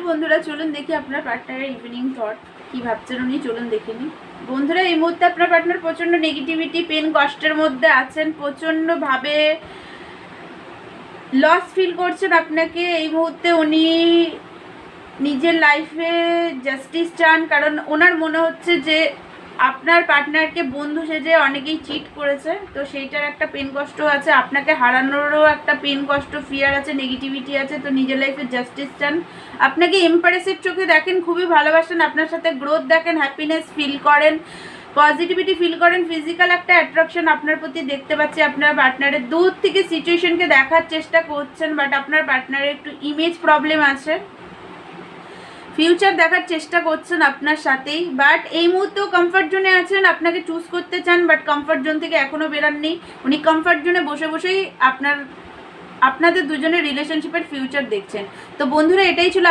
বন্ধুরা চলুন দেখি আপনার পার্টনারের ইভিনিং থট কি ভাবছেন উনি, চলুন দেখে নিই। বন্ধুরা এই মুহূর্তে আপনার পার্টনার প্রচণ্ড নেগেটিভিটি, পেন, কষ্টের মধ্যে আছেন, প্রচণ্ডভাবে লস ফিল করছেন আপনাকে। এই মুহূর্তে উনি নিজের লাইফে জাস্টিস চান, কারণ ওনার মনে হচ্ছে যে আপনার পার্টনারকে বন্ধু সেজে অনেকেই চিট করেছে, তো সেইটার একটা পেন কষ্ট আছে, আপনাকে হারানোরও একটা পেন কষ্ট, ফিয়ার আছে, নেগেটিভিটি আছে, তো নিজের লাইফে জাস্টিস চান। আপনাকে এম্পারেসের চোখে দেখেন, খুবই ভালোবাসেন, আপনার সাথে গ্রোথ দেখেন, হ্যাপিনেস ফিল করেন, পজিটিভিটি ফিল করেন, ফিজিক্যাল একটা অ্যাট্রাকশন আপনার প্রতি দেখতে পাচ্ছি। আপনার পার্টনারের দূর থেকে সিচুয়েশনকে দেখার চেষ্টা করছেন, বাট আপনার পার্টনারের একটু ইমেজ প্রবলেম আছে, ফিউচার দেখার চেষ্টা করছেন আপনার সাথেই, বাট এই মুহূর্তেও কমফর্ট জোনে আছেন, আপনাকে চুজ করতে চান, বাট কমফর্ট জোন থেকে এখনও বেরাননি। উনি কমফর্ট জোনে বসে বসেই আপনাদের দুজনের রিলেশনশিপের ফিউচার দেখছেন। তো বন্ধুরা এটাই ছিল